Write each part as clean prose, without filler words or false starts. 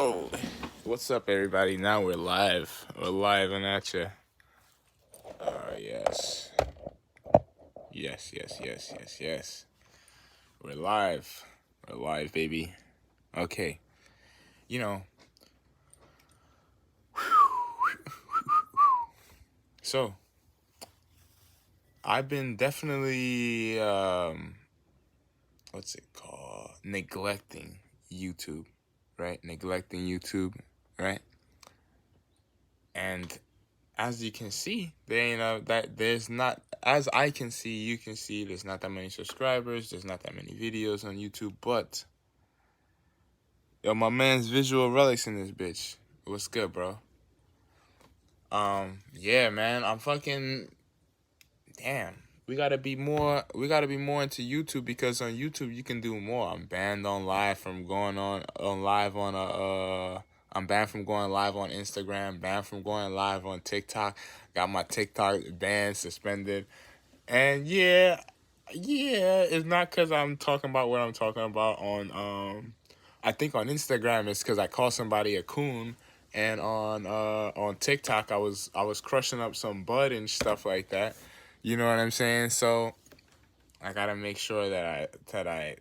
Oh, what's up, everybody? Now we're live. We're live and at you. Yes. Yes. We're live. We're live, baby. Okay. You know, so I've been definitely, what's it called? Neglecting YouTube, right? Neglecting YouTube, right? And as you can see, there's not, as I can see, you can see, there's not that many subscribers, there's not that many videos on YouTube, but yo, my man's Visual Relics in this bitch. What's good, bro? Yeah, man, I'm fucking, damn. We gotta be more into YouTube, because on YouTube you can do more. I'm banned on live from going on live on I'm banned from going live on Instagram, banned from going live on TikTok. Got my TikTok banned, suspended. And yeah, it's not because I'm talking about what I'm talking about on I think on Instagram it's because I call somebody a coon, and on TikTok I was crushing up some bud and stuff like that. You know what I'm saying? So I gotta make sure that I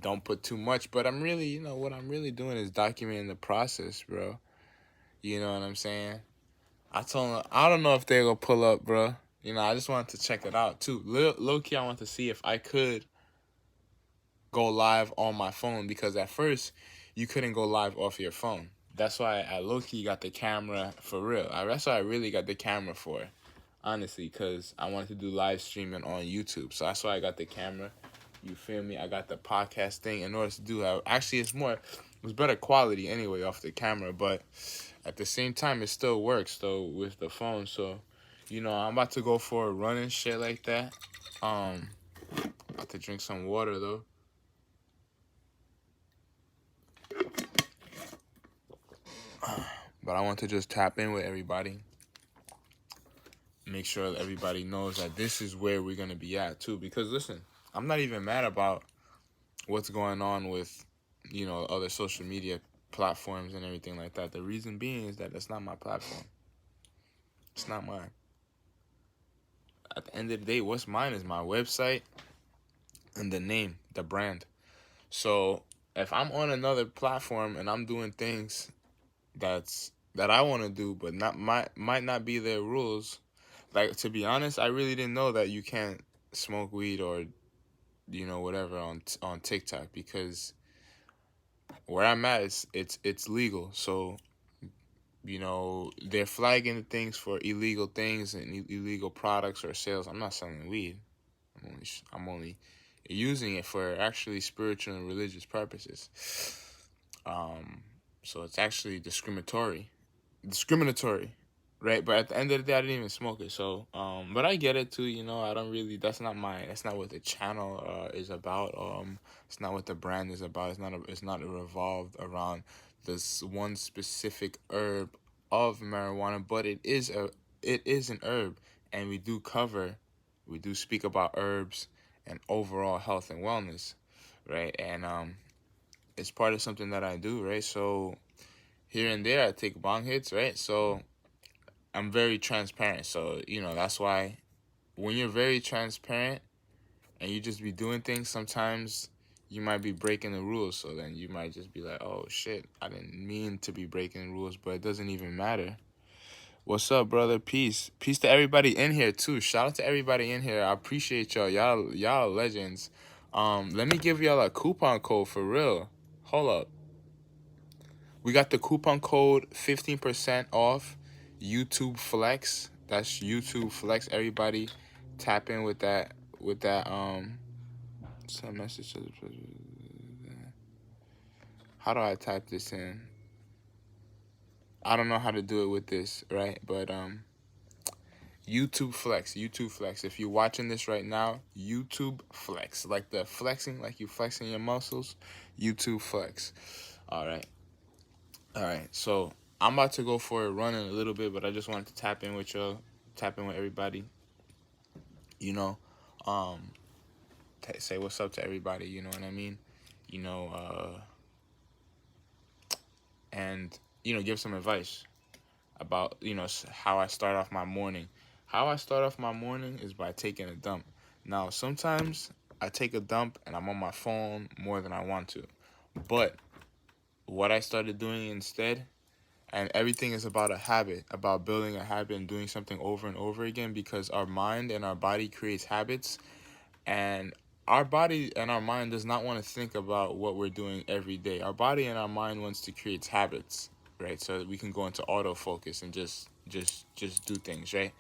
don't put too much. But I'm really, what I'm really doing is documenting the process, bro. You know what I'm saying? I told them I don't know if they're gonna pull up, bro. I just wanted to check it out too. Low key, I want to see if I could go live on my phone, because at first you couldn't go live off your phone. That's why I low key got the camera for real. That's why I really got the camera for, honestly, because I wanted to do live streaming on YouTube. So that's why I got the camera. You feel me? I got the podcast thing in order to do that. Actually, it's better quality anyway off the camera, but at the same time, it still works though with the phone. So, I'm about to go for a run and shit like that. About to drink some water though. But I want to just tap in with everybody. Make sure that everybody knows that this is where we're going to be at too. Because listen, I'm not even mad about what's going on with, other social media platforms and everything like that. The reason being is that that's not my platform. It's not mine. At the end of the day, what's mine is my website and the name, the brand. So if I'm on another platform and I'm doing things that I want to do, but might not be their rules. Like, to be honest, I really didn't know that you can't smoke weed or whatever on TikTok, because where I'm at it's legal. So they're flagging things for illegal things and illegal products or sales. I'm not selling weed. I'm only using it for actually spiritual and religious purposes. So it's actually discriminatory, right? But at the end of the day, I didn't even smoke it. So, but I get it too. I don't really. That's not what the channel is about. It's not what the brand is about. It's not revolved around this one specific herb of marijuana, but it is an herb, and we do speak about herbs and overall health and wellness, right? And it's part of something that I do, right? So here and there I take bong hits, right? So I'm very transparent. So, that's why when you're very transparent and you just be doing things, sometimes you might be breaking the rules. So then you might just be like, oh shit, I didn't mean to be breaking the rules, but it doesn't even matter. What's up, brother? Peace. Peace to everybody in here too. Shout out to everybody in here. I appreciate y'all. Y'all legends. Let me give y'all a coupon code for real. Hold up. We got the coupon code 15% off YouTube Flex. That's YouTube Flex. Everybody tap in with that send message to the, how do I type this in? I don't know how to do it with this, right? But YouTube Flex. If you're watching this right now, YouTube Flex. Like the flexing, like you flexing your muscles, YouTube Flex. All right. So I'm about to go for a run in a little bit, but I just wanted to tap in with y'all, tap in with everybody. Um, say what's up to everybody. You know what I mean? You know, and give some advice about how I start off my morning. How I start off my morning is by taking a dump. Now, sometimes I take a dump and I'm on my phone more than I want to. But what I started doing instead, and everything is about a habit, about building a habit and doing something over and over again, because our mind and our body creates habits, and our body and our mind does not want to think about what we're doing every day. Our body and our mind wants to create habits, right? So that we can go into autofocus and just do things, right?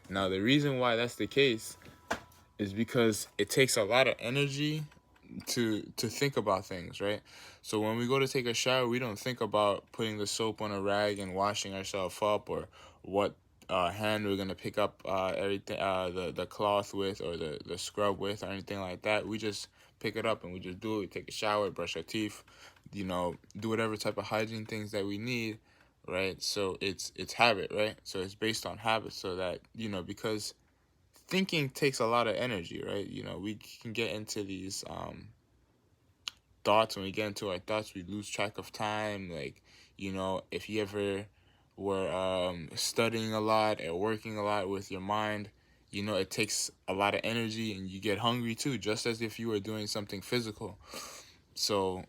Now, the reason why that's the case is because it takes a lot of energy to think about things, right? So when we go to take a shower, we don't think about putting the soap on a rag and washing ourselves up, or what hand we're gonna pick up everything the cloth with, or the scrub with, or anything like that. We just pick it up and we just do it. We take a shower, brush our teeth, do whatever type of hygiene things that we need, right? So it's habit, right? So it's based on habit, so that because thinking takes a lot of energy, right? We can get into these thoughts. When we get into our thoughts, we lose track of time. Like, if you ever were studying a lot or working a lot with your mind, it takes a lot of energy, and you get hungry too, just as if you were doing something physical. So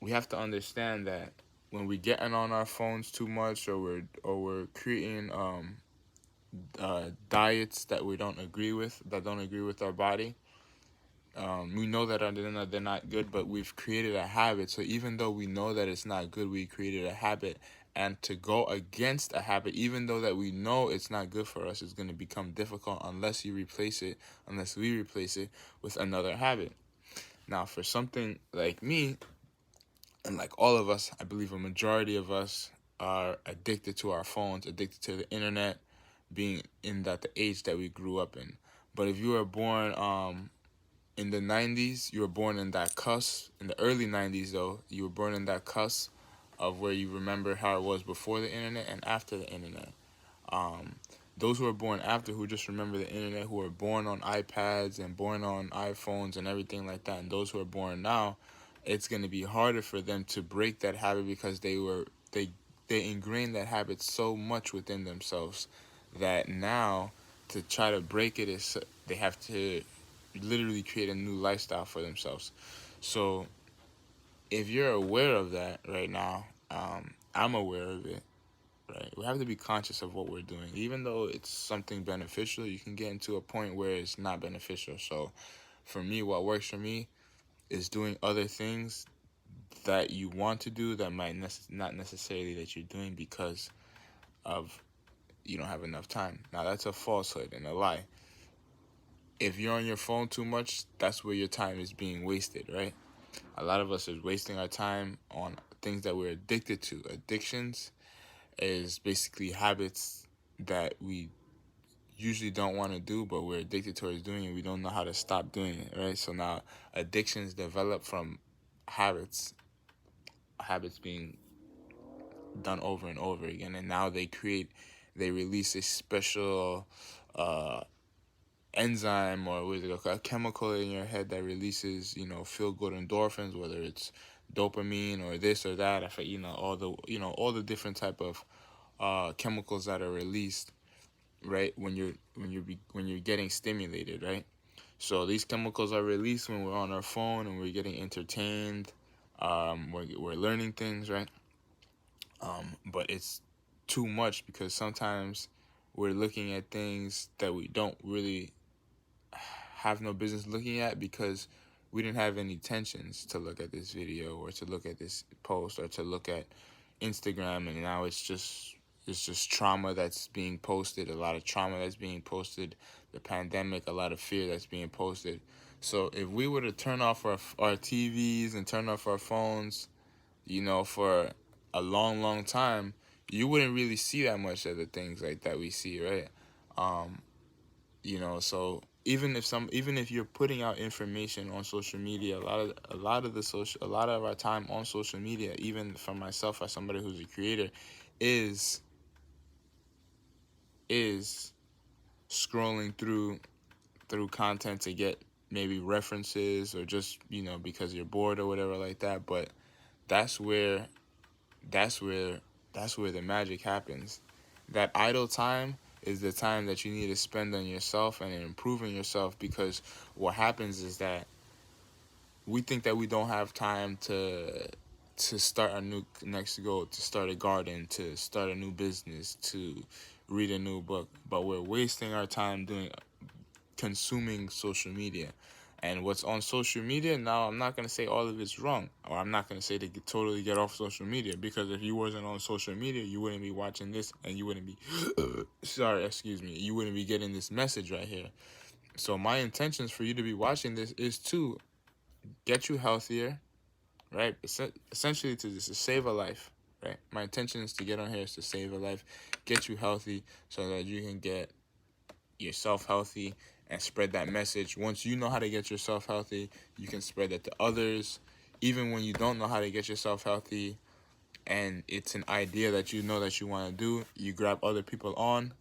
we have to understand that when we getting on our phones too much, or we're creating diets that we don't agree with, that don't agree with our body. We know that they're not good, but we've created a habit. So even though we know that it's not good, we created a habit. And to go against a habit, even though that we know it's not good for us, is going to become difficult unless we replace it with another habit. Now, for something like me, and like all of us, I believe a majority of us are addicted to our phones, addicted to the internet, being in the age that we grew up in. But if you were born in the 90s, you were born in that cusp. In the early 90s, though, you were born in that cusp of where you remember how it was before the internet and after the internet. Um, those who are born after, who just remember the internet, who are born on iPads and born on iPhones and everything like that, and those who are born now, it's going to be harder for them to break that habit, because they ingrained that habit so much within themselves that now to try to break it is, they have to literally create a new lifestyle for themselves. So if you're aware of that right now, I'm aware of it, right? We have to be conscious of what we're doing. Even though it's something beneficial, you can get into a point where it's not beneficial. So for me, what works for me is doing other things that you want to do that might not necessarily that you're doing because of you don't have enough time. Now, that's a falsehood and a lie. If you're on your phone too much, that's where your time is being wasted, right? A lot of us is wasting our time on things that we're addicted to. Addictions is basically habits that we usually don't want to do, but we're addicted towards doing it. We don't know how to stop doing it, right? So now addictions develop from habits being done over and over again, and now they release a special uh, enzyme, or what is it, a chemical in your head that releases feel good endorphins, whether it's dopamine or this or that. If all the different type of chemicals that are released, right, when you're getting stimulated, right? So these chemicals are released when we're on our phone and we're getting entertained, we're learning things, right? But it's too much, because sometimes we're looking at things that we don't really have no business looking at, because we didn't have any intentions to look at this video or to look at this post or to look at Instagram, and now it's just trauma that's being posted, a lot of trauma that's being posted, the pandemic, a lot of fear that's being posted. So if we were to turn off our TVs and turn off our phones, for a long, long time, you wouldn't really see that much of the things like that we see, right? Um, so even if you're putting out information on social media, a lot of our time on social media, even for myself as somebody who's a creator, is is scrolling through content to get maybe references, or just because you're bored or whatever like that. But that's where that's where the magic happens. That idle time is the time that you need to spend on yourself and improving yourself, because what happens is that we think that we don't have time to start a new next goal, to start a garden, to start a new business, to read a new book, but we're wasting our time doing consuming social media. And what's on social media now, I'm not going to say all of it's wrong, or I'm not going to say to totally get off social media, because if you wasn't on social media, you wouldn't be watching this, and you wouldn't be sorry, excuse me, you wouldn't be getting this message right here. So my intentions for you to be watching this is to get you healthier, right? Essentially to just to save a life, right? My intention is to get on here is to save a life, get you healthy, so that you can get yourself healthy and spread that message. Once you know how to get yourself healthy, you can spread that to others. Even when you don't know how to get yourself healthy and it's an idea that you know that you want to do, you grab other people on,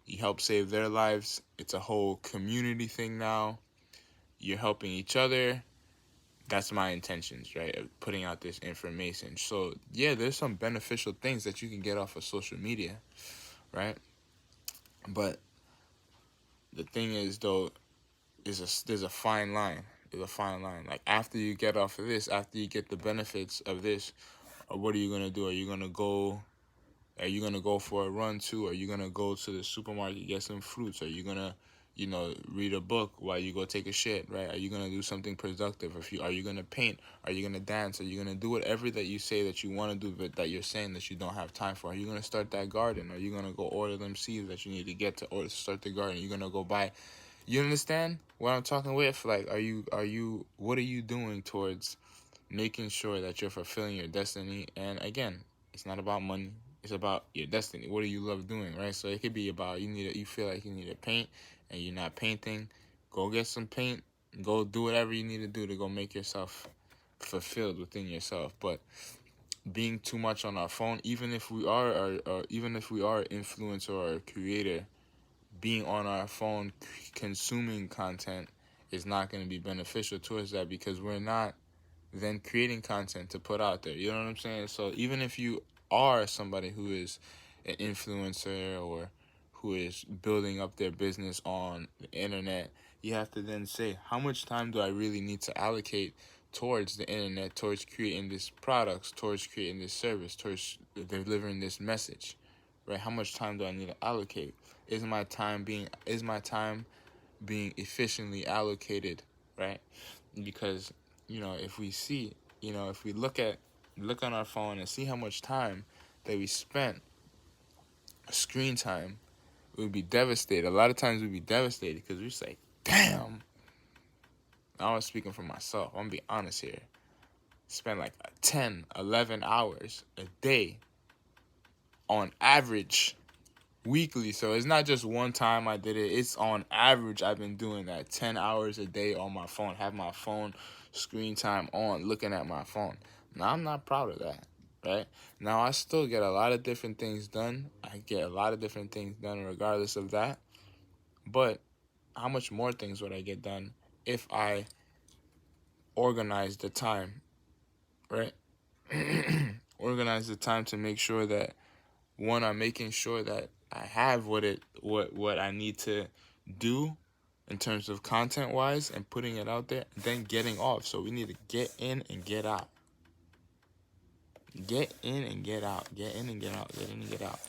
you help save their lives. It's a whole community thing now. You're helping each other. That's my intentions, right? Of putting out this information. So yeah, there's some beneficial things that you can get off of social media, right? But the thing is, though, there's a fine line. There's a fine line. Like, after you get off of this, after you get the benefits of this, what are you gonna do? Are you gonna go? Are you gonna go for a run too? Are you gonna go to the supermarket, get some fruits? Are you gonna, read a book while you go take a shit, right? Are you gonna do something productive? Are you gonna paint? Are you gonna dance? Are you gonna do whatever that you say that you want to do, but that you're saying that you don't have time for? Are you gonna start that garden? Are you gonna go order them seeds that you need to get to or start the garden? Are you gonna go buy? You understand what I'm talking with? Like, what are you doing towards making sure that you're fulfilling your destiny? And again, it's not about money. It's about your destiny. What do you love doing, right? So it could be about you feel like you need to paint and you're not painting. Go get some paint. Go do whatever you need to do to go make yourself fulfilled within yourself. But being too much on our phone, even if we are an influencer or a creator, being on our phone consuming content is not going to be beneficial towards that, because we're not then creating content to put out there. You know what I'm saying? So even if you are somebody who is an influencer or who is building up their business on the internet, you have to then say, how much time do I really need to allocate towards the internet, towards creating this products, towards creating this service, towards delivering this message, right? How much time do I need to allocate? Is my time being efficiently allocated, right? Because if we see, if we look on our phone and see how much time that we spent screen time, we would be devastated. A lot of times we'd be devastated because we say, damn. I was speaking for myself. I'm gonna be honest here. Spend like 10, 11 hours a day on average weekly. So it's not just one time I did it. It's on average I've been doing that 10 hours a day on my phone. Have my phone screen time on, looking at my phone. Now, I'm not proud of that, right? Now, I still get a lot of different things done. I get a lot of different things done regardless of that. But how much more things would I get done if I organize the time, right? Organize the time to make sure that, one, I'm making sure that I have what I need to do in terms of content wise and putting it out there, and then getting off. So we need to get in and get out. Get in and get out. Get in and get out. Get in and get out.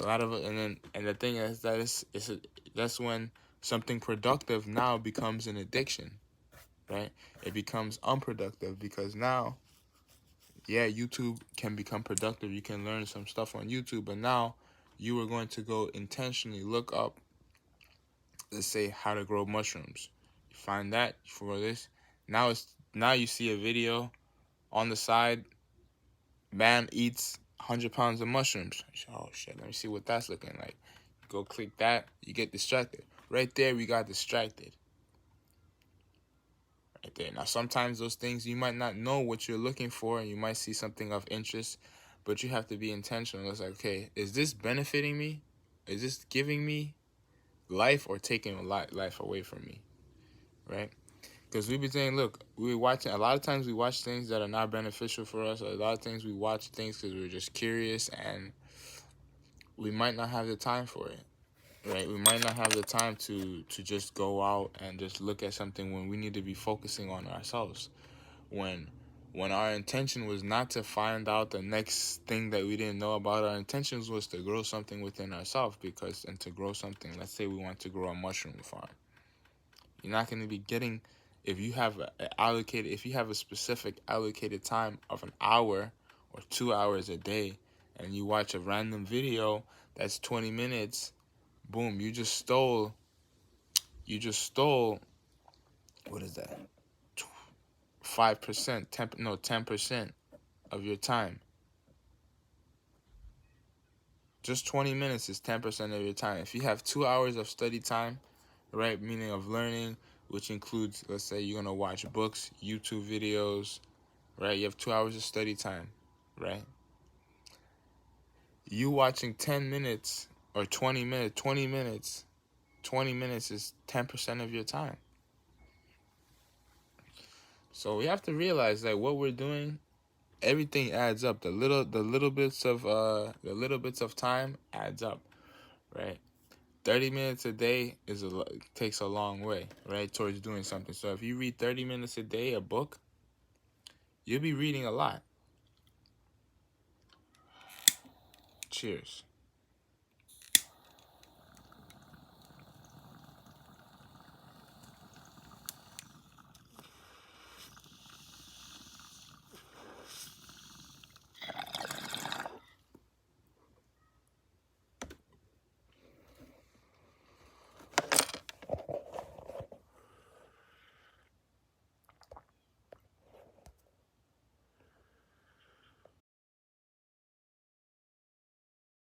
A lot of it, and the thing is that that's when something productive now becomes an addiction, right? It becomes unproductive because now, yeah, YouTube can become productive. You can learn some stuff on YouTube, but now you are going to go intentionally look up, let's say, how to grow mushrooms. You find that for this. Now you see a video on the side. Man eats 100 pounds of mushrooms. Oh shit! Let me see what that's looking like. Go click that. You get distracted. Right there, we got distracted. Right there. Now, sometimes those things, you might not know what you're looking for, and you might see something of interest, but you have to be intentional. It's like, okay, is this benefiting me? Is this giving me life or taking life away from me? Right? Because we be saying, look, we watching a lot of times we watch things that are not beneficial for us. A lot of things we watch things because we're just curious, and we might not have the time for it. Right, we might not have the time to just go out and just look at something when we need to be focusing on ourselves. When our intention was not to find out the next thing that we didn't know about, our intentions was to grow something within ourselves. Because, and to grow something, let's say we want to grow a mushroom farm, you're not going to be getting, if you have if you have a specific allocated time of an hour or 2 hours a day, and you watch a random video that's 20 minutes, boom, you just stole, what is that, 5%, 10% of your time. Just 20 minutes is 10% of your time. If you have 2 hours of study time, right, meaning of learning, which includes, let's say you're going to watch books, YouTube videos, right, you have 2 hours of study time, right? You watching 10 minutes or 20 minutes, 20 minutes is 10% of your time. So we have to realize that what we're doing, everything adds up. The little bits of time adds up, right? 30 minutes a day takes a long way, right, towards doing something. So if you read 30 minutes a day, a book, you'll be reading a lot. Cheers.